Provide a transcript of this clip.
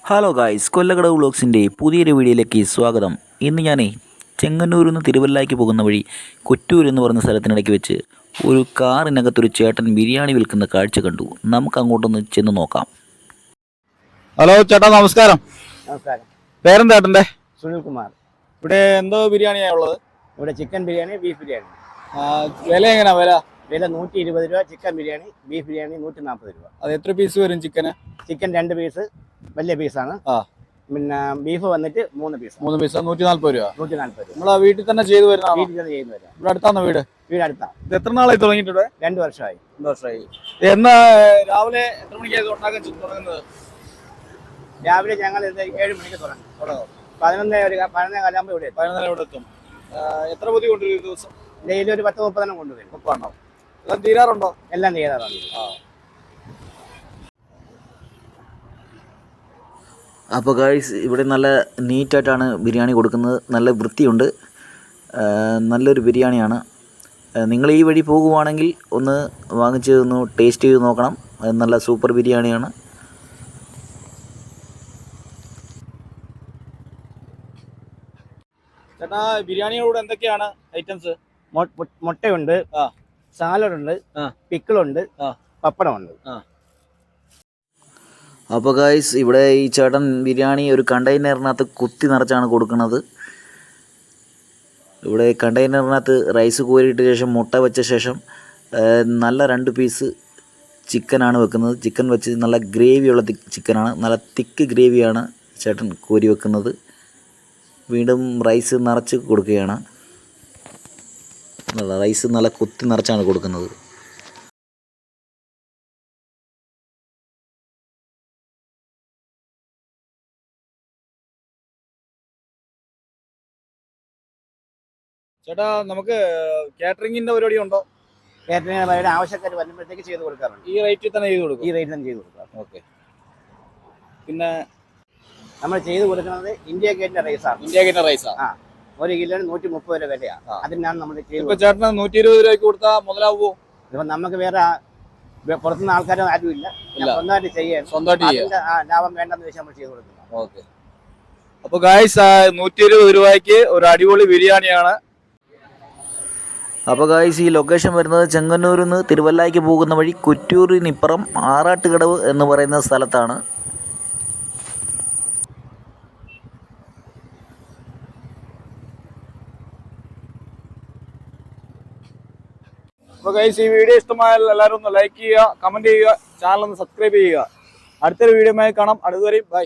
Hello guys, Kollakadavu വ്ളോഗ്സിൻ്റെ പുതിയൊരു വീഡിയോയിലേക്ക് സ്വാഗതം. ഇന്ന് ഞാനേ ചെങ്ങന്നൂരിൽ നിന്ന് തിരുവല്ലയ്ക്ക് പോകുന്ന വഴി കൊറ്റൂർ എന്ന് പറയുന്ന സ്ഥലത്തിനിടയ്ക്ക് വെച്ച് ഒരു കാറിനകത്തൊരു ചേട്ടൻ ബിരിയാണി വിൽക്കുന്ന കാഴ്ച കണ്ടു. നമുക്ക് അങ്ങോട്ടൊന്ന് ചെന്ന് നോക്കാം. ഹലോ ചേട്ടാ, നമസ്കാരം. നമസ്കാരം. പേരെന്താ ചേട്ടൻ്റെ? സുനിൽകുമാർ. ഇവിടെ എന്തോ ബിരിയാണിയാണ് ഉള്ളത്? ഇവിടെ ചിക്കൻ ബിരിയാണി, ബീഫ് ബിരിയാണി. വില എങ്ങനെയാ? വില 120 രൂപ. ചിക്കൻ ബിരിയാണി, ബീഫ് ബിരിയാണി 140 രൂപ. അത് എത്ര പീസ് വരും ചിക്കന്? ചിക്കൻ 2 പീസ്, വലിയ പീസാണ്. പിന്നെ ബീഫ് വന്നിട്ട് 3 പീസ്. 3 പീസ് 140 രൂപ. 140 രൂപ. നമ്മളാ വീട്ടിൽ തന്നെ ചെയ്തു വരുന്ന? വീട്ടിൽ തന്നെ ചെയ്യുന്ന വരാം. ഇവിടെ അടുത്താണോ വീട്? വീട് അടുത്താണ്. ഇത് എത്ര നാളായി തുടങ്ങിയിട്ടുണ്ട്? 2 വർഷമായി. 2 വർഷമായി. എന്നാ രാവിലെ എത്ര മണിക്കാണ് ഉണ്ടാക്കാൻ തുടങ്ങുന്നത്? രാവിലെ ഞങ്ങൾ 7 മണിക്ക് തുടങ്ങും. 11 കാലാകുമ്പോൾ ഇവിടെ 11 ഇവിടെ എത്തും. എത്ര പൊതി കൊണ്ടുവരും ഒരു ദിവസം? ഡെയിലി ഒരു 10-30 കൊണ്ടുവരും. 30 എല്ലാം തീരാറുണ്ടോ? എല്ലാം തീരാറാണ്. അപ്പോൾ ഗായ്സ്, ഇവിടെ നല്ല നീറ്റായിട്ടാണ് ബിരിയാണി കൊടുക്കുന്നത്. നല്ല വൃത്തിയുണ്ട്. നല്ലൊരു ബിരിയാണിയാണ്. നിങ്ങൾ ഈ വഴി പോകുവാണെങ്കിൽ ഒന്ന് വാങ്ങിച്ച് ഒന്ന് ടേസ്റ്റ് ചെയ്ത് നോക്കണം. നല്ല സൂപ്പർ ബിരിയാണിയാണ്. ചേട്ടാ, ബിരിയാണിയോട് എന്തൊക്കെയാണ് ഐറ്റംസ്? മുട്ടയുണ്ട്, സാലഡുണ്ട്, പിക്കിളുണ്ട്, പപ്പടമുണ്ട്. അപ്പോൾ ഗായ്സ്, ഇവിടെ ഈ ചേട്ടൻ ബിരിയാണി ഒരു കണ്ടെയ്നറിനകത്ത് കുത്തി നിറച്ചാണ് കൊടുക്കുന്നത്. ഇവിടെ കണ്ടെയ്നറിനകത്ത് റൈസ് കോരിയിട്ട ശേഷം മുട്ട വെച്ച ശേഷം നല്ല 2 പീസ് ചിക്കനാണ് വെക്കുന്നത്. ചിക്കൻ വെച്ച് നല്ല ഗ്രേവിയുള്ള ചിക്കനാണ്. നല്ല തിക്ക് ഗ്രേവിയാണ് ചേട്ടൻ കോരി വെക്കുന്നത്. വീണ്ടും റൈസ് നിറച്ച് കൊടുക്കുകയാണ്. റൈസ് നല്ല കുത്തി നിറച്ചാണ് കൊടുക്കുന്നത്. ചേട്ടാ, നമുക്ക് കാറ്ററിംഗിന്റെ പരിപാടി ഉണ്ടോ? കേറ്ററിംഗ് ആവശ്യക്കാർ വരുമ്പോഴത്തേക്ക് ചെയ്ത് കൊടുക്കാറുണ്ട്. ഈ റേറ്റിൽ തന്നെ ചെയ്ത് കൊടുക്കും? ഈ റേറ്റിൽ തന്നെ ചെയ്ത് കൊടുക്കാം. ഓക്കെ. പിന്നെ നമ്മൾ ചെയ്ത് കൊടുക്കുന്നത് ഇന്ത്യ ഗേറ്റിന്റെ റൈസാണ്. ഇന്ത്യ ഗേറ്റിന്റെ റൈസാ? 1 കിലോന് 130 രൂപ വിലയാണ്. അതിനാണ് നമ്മൾ ഇപ്പൊ ചേട്ടന് 120 രൂപയ്ക്ക് കൊടുത്താൽ മുതലാവോ? ഇപ്പൊ നമുക്ക് വേറെ പുറത്തുനിന്ന് ആൾക്കാരും ആരും ഇല്ല. സ്വന്തമായിട്ട് ചെയ്യാൻ, സ്വന്തമായിട്ട് ലാഭം വേണ്ടെന്ന് വെച്ചാൽ നമ്മൾ ചെയ്ത് കൊടുക്കുന്നത്. ഓക്കെ. അപ്പൊ ഗായ്സ്, 120 രൂപയ്ക്ക് ഒരു അടിപൊളി ബിരിയാണിയാണ്. അപ്പോൾ ഗായ്സ്, ഈ ലൊക്കേഷൻ വരുന്നത് ചെങ്ങന്നൂരിൽ നിന്ന് തിരുവല്ലയ്ക്ക് പോകുന്ന വഴി കൊറ്റൂരിനിപ്പുറം ആറാട്ടുകടവ് എന്ന് പറയുന്ന സ്ഥലത്താണ്. അപ്പോൾ ഗൈസ്, ഈ വീഡിയോ ഇഷ്ടമായാൽ എല്ലാവരും ഒന്ന് ലൈക്ക് ചെയ്യുക, കമന്റ് ചെയ്യുക, ചാനൽ ഒന്ന് സബ്സ്ക്രൈബ് ചെയ്യുക. അടുത്തൊരു വീഡിയോയുമായി കാണാം. അടുത്തവരെയും ബൈ.